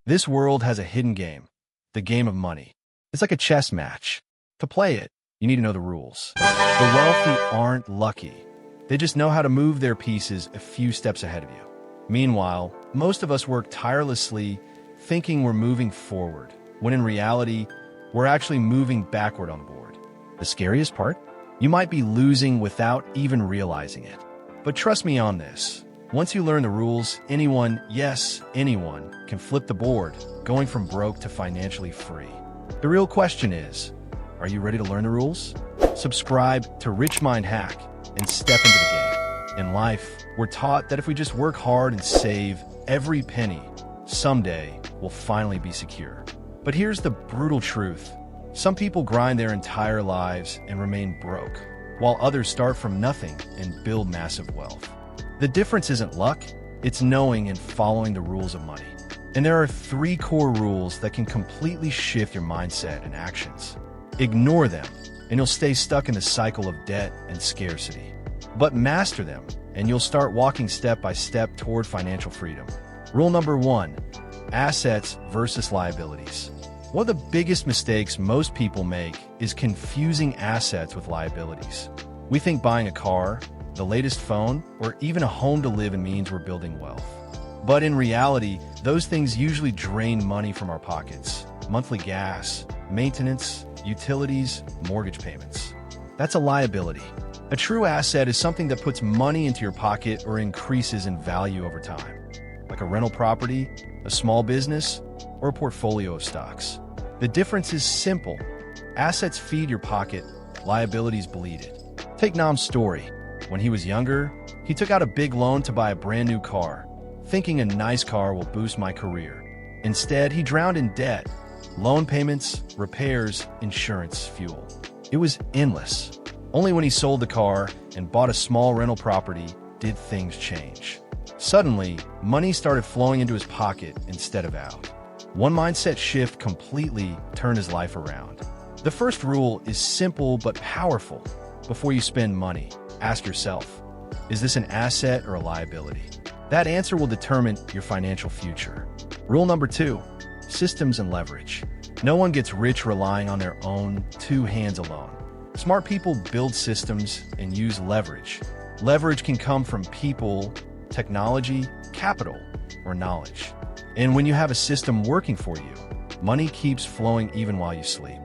This world has a hidden game, the game of money. It's like a chess match. To play it, you need to know the rules. The wealthy aren't lucky. They just know how to move their pieces a few steps ahead of you. Meanwhile, most of us work tirelessly thinking we're moving forward, when in reality, we're actually moving backward on the board. The scariest part? You might be losing without even realizing it. But trust me on this. Once you learn the rules, anyone, yes, anyone, can flip the board, going from broke to financially free. The real question is, are you ready to learn the rules? Subscribe to RICHMIND HACK and step into the game. In life, we're taught that if we just work hard and save every penny, someday we'll finally be secure. But here's the brutal truth. Some people grind their entire lives and remain broke, while others start from nothing and build massive wealth. The difference isn't luck, it's knowing and following the rules of money. And there are 3 core rules that can completely shift your mindset and actions. Ignore them, and you'll stay stuck in the cycle of debt and scarcity. But master them, and you'll start walking step by step toward financial freedom. Rule number 1, assets versus liabilities. One of the biggest mistakes most people make is confusing assets with liabilities. We think buying a car, the latest phone, or even a home to live in means we're building wealth. But in reality, those things usually drain money from our pockets. Monthly gas, maintenance, utilities, mortgage payments. That's a liability. A true asset is something that puts money into your pocket or increases in value over time, like a rental property, a small business, or a portfolio of stocks. The difference is simple. Assets feed your pocket, liabilities bleed it. Take Nam's story. When he was younger, he took out a big loan to buy a brand new car, thinking a nice car will boost my career. Instead, he drowned in debt. Loan payments, repairs, insurance, fuel. It was endless. Only when he sold the car and bought a small rental property did things change. Suddenly, money started flowing into his pocket instead of out. One mindset shift completely turned his life around. The first rule is simple but powerful. Before you spend money, ask yourself, is this an asset or a liability? That answer will determine your financial future. Rule number 2, systems and leverage. No one gets rich relying on their own 2 hands alone. Smart people build systems and use leverage. Leverage can come from people, technology, capital, or knowledge. And when you have a system working for you, money keeps flowing even while you sleep.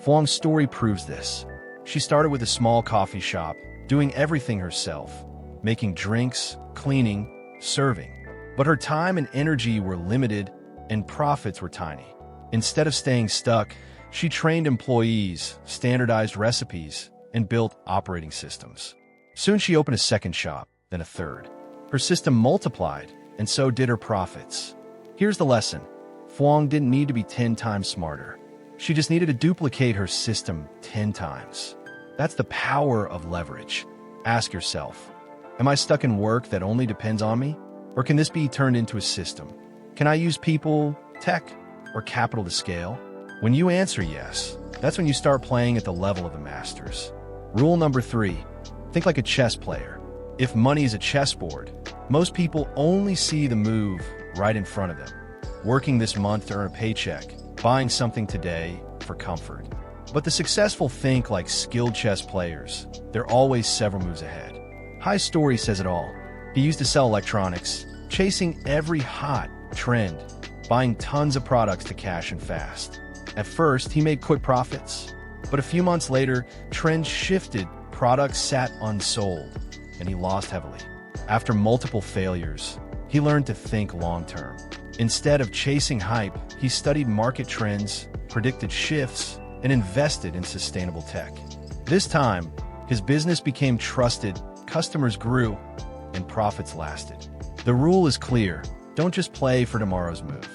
Phuong's story proves this. She started with a small coffee shop, doing everything herself, making drinks, cleaning, serving. But her time and energy were limited and profits were tiny. Instead of staying stuck, she trained employees, standardized recipes, and built operating systems. Soon she opened a second shop, then a third. Her system multiplied, and so did her profits. Here's the lesson. Phuong didn't need to be 10 times smarter. She just needed to duplicate her system 10 times. That's the power of leverage. Ask yourself, am I stuck in work that only depends on me? Or can this be turned into a system? Can I use people, tech, or capital to scale? When you answer yes, that's when you start playing at the level of the masters. Rule number 3, think like a chess player. If money is a chessboard, most people only see the move right in front of them. Working this month to earn a paycheck, buying something today for comfort. But the successful think like skilled chess players. They're always several moves ahead. Hai's story says it all. He used to sell electronics, chasing every hot trend, buying tons of products to cash in fast. At first, he made quick profits. But a few months later, trends shifted, products sat unsold, and he lost heavily. After multiple failures, he learned to think long-term. Instead of chasing hype, he studied market trends, predicted shifts, and invested in sustainable tech. This time, his business became trusted, customers grew, and profits lasted. The rule is clear. Don't just play for tomorrow's move.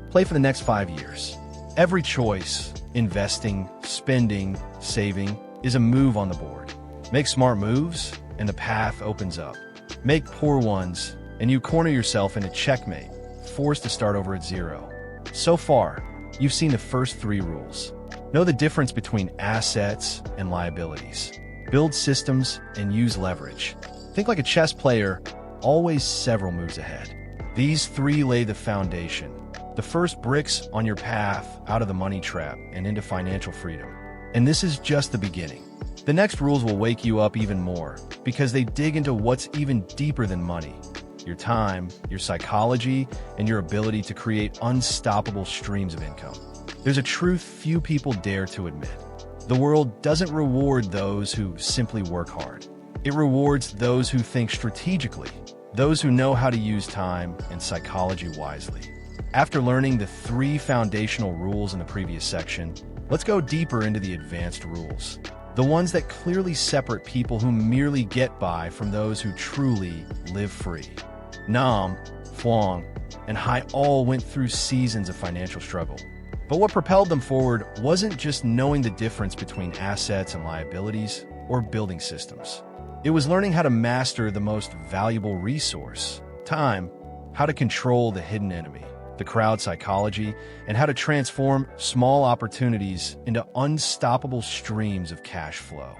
Play for the next 5 years. Every choice, investing, spending, saving, is a move on the board. Make smart moves, and the path opens up. Make poor ones, and you corner yourself in a checkmate, forced to start over at zero. So far, you've seen the first 3 rules. Know the difference between assets and liabilities. Build systems and use leverage. Think like a chess player, always several moves ahead. These 3 lay the foundation. the first bricks on your path out of the money trap and into financial freedom. And this is just the beginning. The next rules will wake you up even more because they dig into what's even deeper than money: your time, your psychology, and your ability to create unstoppable streams of income. There's a truth few people dare to admit. The world doesn't reward those who simply work hard. It rewards those who think strategically, those who know how to use time and psychology wisely. After learning the 3 foundational rules in the previous section, let's go deeper into the advanced rules. The ones that clearly separate people who merely get by from those who truly live free. Nam, Phuong, and Hai all went through seasons of financial struggle. But what propelled them forward wasn't just knowing the difference between assets and liabilities or building systems. It was learning how to master the most valuable resource, time, how to control the hidden enemy, the crowd psychology, and how to transform small opportunities into unstoppable streams of cash flow.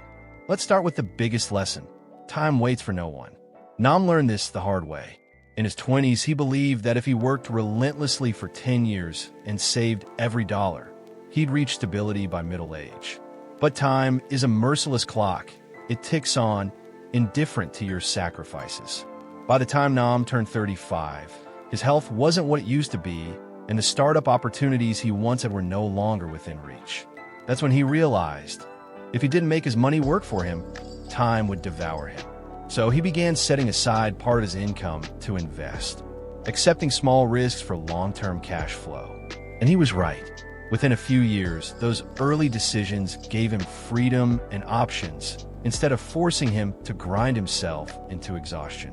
Let's start with the biggest lesson. Time waits for no one. Nam learned this the hard way. In his 20s, he believed that if he worked relentlessly for 10 years and saved every dollar, he'd reach stability by middle age. But time is a merciless clock. It ticks on, indifferent to your sacrifices. By the time Nam turned 35, his health wasn't what it used to be, and the startup opportunities he once had were no longer within reach. That's when he realized, if he didn't make his money work for him, time would devour him. So he began setting aside part of his income to invest, accepting small risks for long-term cash flow. And he was right. Within a few years, those early decisions gave him freedom and options instead of forcing him to grind himself into exhaustion.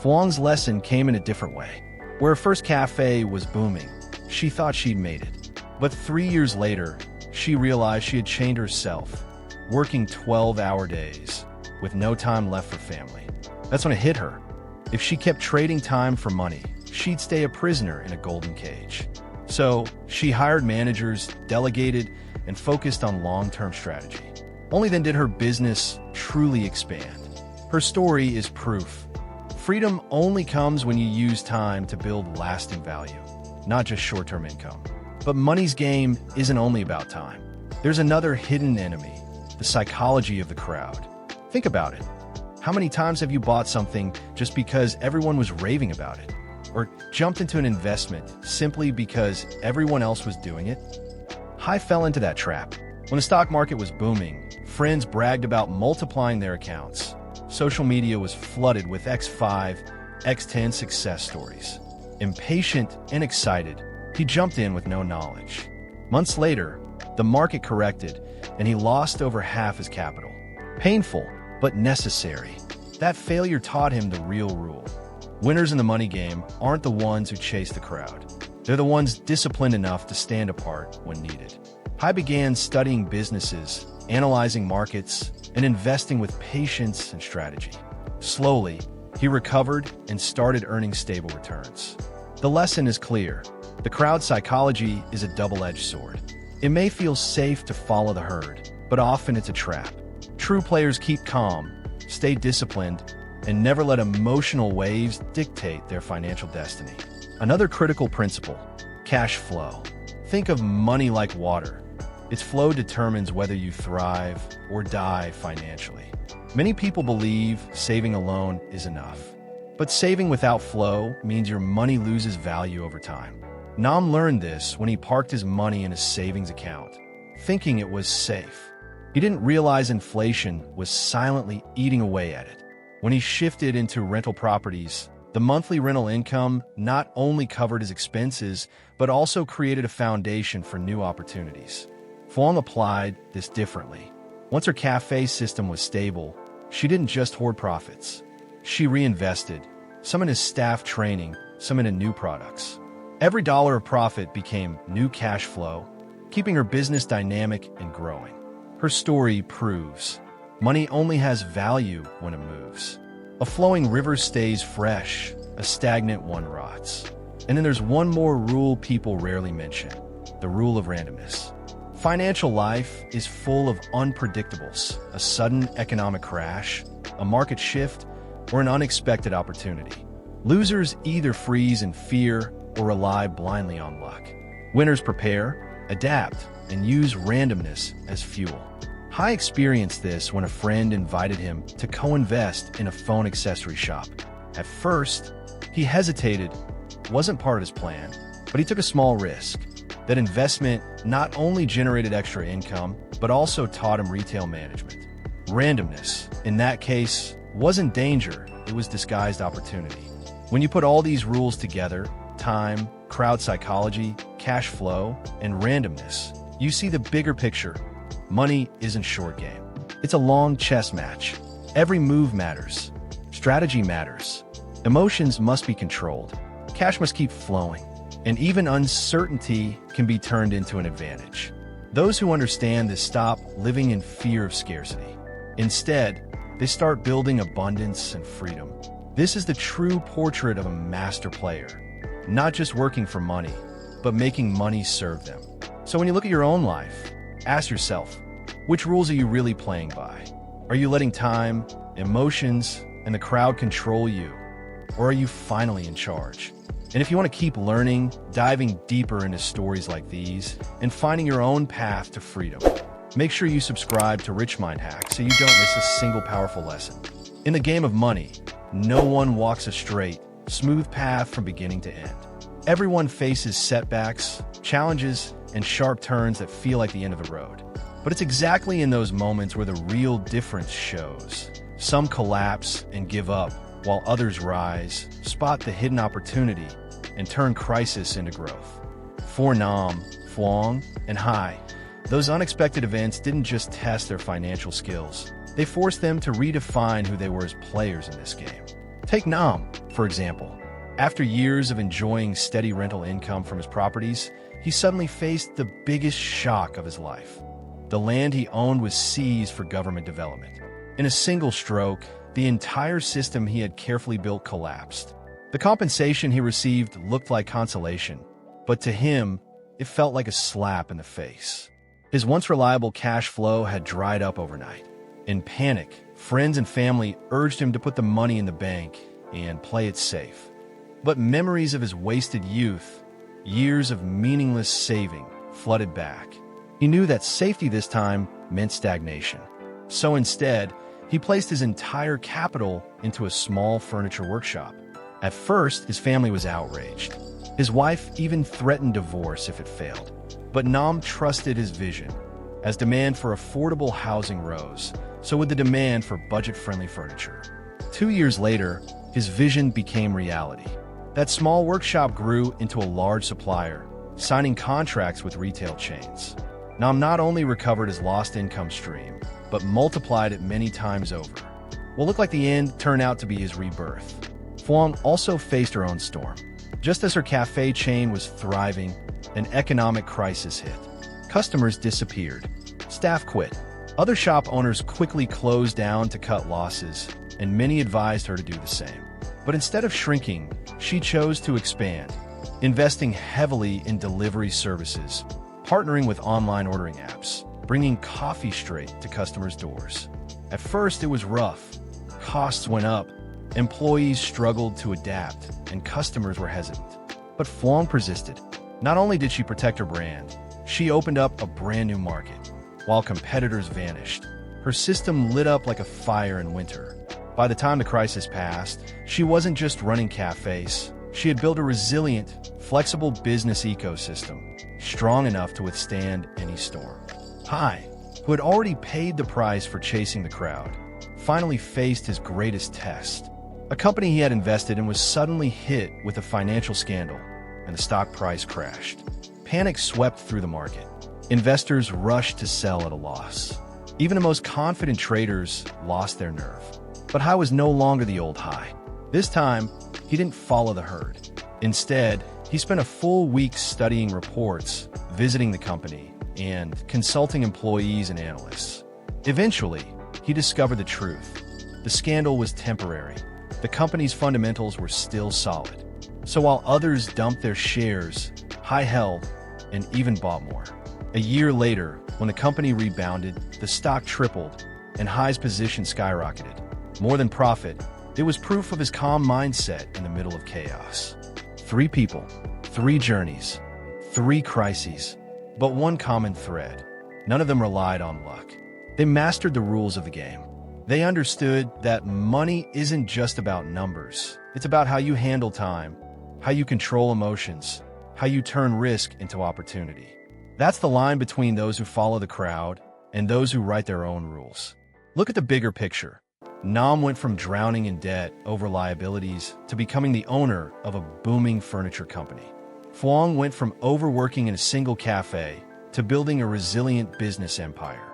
Phuong's lesson came in a different way. Where her first cafe was booming, she thought she'd made it. But 3 years later, she realized she had chained herself, working 12-hour days, with no time left for family. That's when it hit her. If she kept trading time for money, she'd stay a prisoner in a golden cage. So she hired managers, delegated, and focused on long-term strategy. Only then did her business truly expand. Her story is proof. Freedom only comes when you use time to build lasting value, not just short-term income. But money's game isn't only about time. There's another hidden enemy, the psychology of the crowd. Think about it. How many times have you bought something just because everyone was raving about it? Or jumped into an investment simply because everyone else was doing it? Hai fell into that trap. When the stock market was booming, friends bragged about multiplying their accounts. Social media was flooded with X5, X10 success stories. Impatient and excited, he jumped in with no knowledge. Months later, the market corrected, and he lost over half his capital. Painful, but necessary. That failure taught him the real rule. Winners in the money game aren't the ones who chase the crowd. They're the ones disciplined enough to stand apart when needed. Hai began studying businesses, analyzing markets, and investing with patience and strategy. Slowly, he recovered and started earning stable returns. The lesson is clear. The crowd psychology is a double-edged sword. It may feel safe to follow the herd, but often it's a trap. True players keep calm, stay disciplined, and never let emotional waves dictate their financial destiny. Another critical principle: cash flow. Think of money like water. Its flow determines whether you thrive or die financially. Many people believe saving alone is enough. But saving without flow means your money loses value over time. Nam learned this when he parked his money in a savings account, thinking it was safe. He didn't realize inflation was silently eating away at it. When he shifted into rental properties, the monthly rental income not only covered his expenses, but also created a foundation for new opportunities. Phuong applied this differently. Once her cafe system was stable, she didn't just hoard profits. She reinvested, some in his staff training, some into new products. Every dollar of profit became new cash flow, keeping her business dynamic and growing. Her story proves money only has value when it moves. A flowing river stays fresh, a stagnant one rots. And then there's one more rule people rarely mention: the rule of randomness. Financial life is full of unpredictables: a sudden economic crash, a market shift, or an unexpected opportunity. Losers either freeze in fear or rely blindly on luck. Winners prepare, adapt, and use randomness as fuel. Hai experienced this when a friend invited him to co-invest in a phone accessory shop. At first, he hesitated. It wasn't part of his plan, but he took a small risk. That investment not only generated extra income, but also taught him retail management. Randomness, in that case, wasn't danger, it was disguised opportunity. When you put all these rules together, time, crowd psychology, cash flow, and randomness, you see the bigger picture. Money isn't short game. It's a long chess match. Every move matters. Strategy matters. Emotions must be controlled. Cash must keep flowing. And even uncertainty can be turned into an advantage. Those who understand this stop living in fear of scarcity. Instead, they start building abundance and freedom. This is the true portrait of a master player. Not just working for money, but making money serve them. So when you look at your own life, ask yourself, which rules are you really playing by? Are you letting time, emotions, and the crowd control you? Or are you finally in charge? And if you want to keep learning, diving deeper into stories like these, and finding your own path to freedom, make sure you subscribe to RICHMIND HACK so you don't miss a single powerful lesson. In the game of money, no one walks a straight, smooth path from beginning to end. Everyone faces setbacks, challenges, and sharp turns that feel like the end of the road. But it's exactly in those moments where the real difference shows. Some collapse and give up, while others rise, spot the hidden opportunity, and turn crisis into growth. For Nam, Phuong, and Hai, those unexpected events didn't just test their financial skills. They forced them to redefine who they were as players in this game. Take Nam, for example. After years of enjoying steady rental income from his properties, he suddenly faced the biggest shock of his life. The land he owned was seized for government development. In a single stroke, the entire system he had carefully built collapsed. The compensation he received looked like consolation, but to him, it felt like a slap in the face. His once reliable cash flow had dried up overnight. In panic, friends and family urged him to put the money in the bank and play it safe. But memories of his wasted youth, years of meaningless saving, flooded back. He knew that safety this time meant stagnation. So instead, he placed his entire capital into a small furniture workshop. At first, his family was outraged. His wife even threatened divorce if it failed. But Nam trusted his vision. As demand for affordable housing rose, so would the demand for budget-friendly furniture. 2 years later, his vision became reality. That small workshop grew into a large supplier, signing contracts with retail chains. Nam not only recovered his lost income stream, but multiplied it many times over. What looked like the end turned out to be his rebirth. Phuong also faced her own storm. Just as her cafe chain was thriving, an economic crisis hit. Customers disappeared. Staff quit. Other shop owners quickly closed down to cut losses, and many advised her to do the same. But instead of shrinking, she chose to expand, investing heavily in delivery services, partnering with online ordering apps, bringing coffee straight to customers' doors. At first, it was rough. Costs went up, employees struggled to adapt, and customers were hesitant. But Phuong persisted. Not only did she protect her brand, she opened up a brand new market. While competitors vanished, her system lit up like a fire in winter. By the time the crisis passed, she wasn't just running cafes. She had built a resilient, flexible business ecosystem, strong enough to withstand any storm. Hai, who had already paid the price for chasing the crowd, finally faced his greatest test. A company he had invested in was suddenly hit with a financial scandal, and the stock price crashed. Panic swept through the market. Investors rushed to sell at a loss. Even the most confident traders lost their nerve. But Hai was no longer the old Hai. This time, he didn't follow the herd. Instead, he spent a full week studying reports, visiting the company, and consulting employees and analysts. Eventually, he discovered the truth. The scandal was temporary. The company's fundamentals were still solid. So while others dumped their shares, Hai held and even bought more. A year later, when the company rebounded, the stock tripled and Hai's position skyrocketed. More than profit, it was proof of his calm mindset in the middle of chaos. 3 people, 3 journeys, 3 crises, but one common thread. None of them relied on luck. They mastered the rules of the game. They understood that money isn't just about numbers. It's about how you handle time, how you control emotions, how you turn risk into opportunity. That's the line between those who follow the crowd and those who write their own rules. Look at the bigger picture. Nam went from drowning in debt over liabilities to becoming the owner of a booming furniture company. Phuong went from overworking in a single cafe to building a resilient business empire.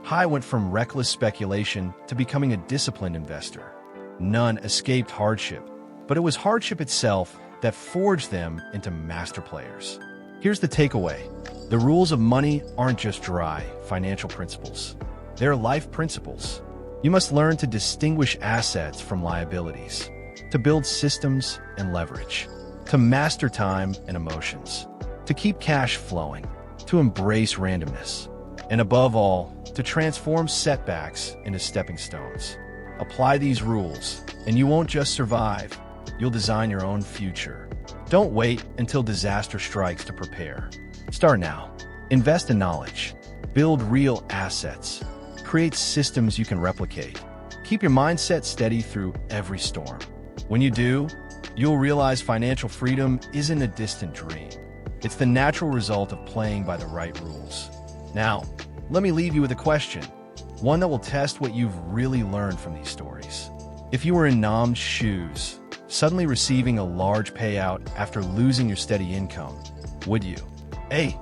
Hai went from reckless speculation to becoming a disciplined investor. None escaped hardship, but it was hardship itself that forged them into master players. Here's the takeaway. The rules of money aren't just dry financial principles. They're life principles. You must learn to distinguish assets from liabilities, to build systems and leverage, to master time and emotions, to keep cash flowing, to embrace randomness, and above all, to transform setbacks into stepping stones. Apply these rules, and you won't just survive, you'll design your own future. Don't wait until disaster strikes to prepare. Start now. Invest in knowledge. Build real assets. Create systems you can replicate. Keep your mindset steady through every storm. When you do, you'll realize financial freedom isn't a distant dream. It's the natural result of playing by the right rules. Now, let me leave you with a question, one that will test what you've really learned from these stories. If you were in Nam's shoes, suddenly receiving a large payout after losing your steady income, would you? A.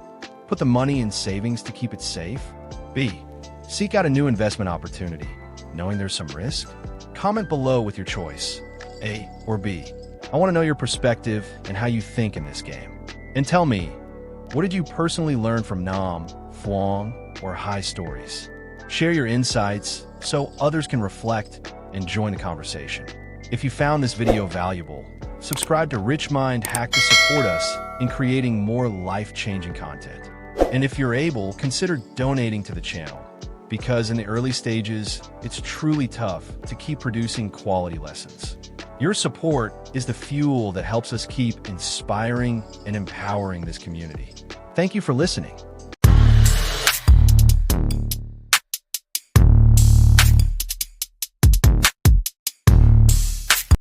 Put the money in savings to keep it safe? B. Seek out a new investment opportunity, knowing there's some risk? Comment below with your choice, A or B. I want to know your perspective and how you think in this game. And tell me, what did you personally learn from Nam, Phuong, or Hai stories? Share your insights so others can reflect and join the conversation. If you found this video valuable, subscribe to RICHMIND HACK to support us in creating more life-changing content. And if you're able, consider donating to the channel, because in the early stages, it's truly tough to keep producing quality lessons. Your support is the fuel that helps us keep inspiring and empowering this community. Thank you for listening.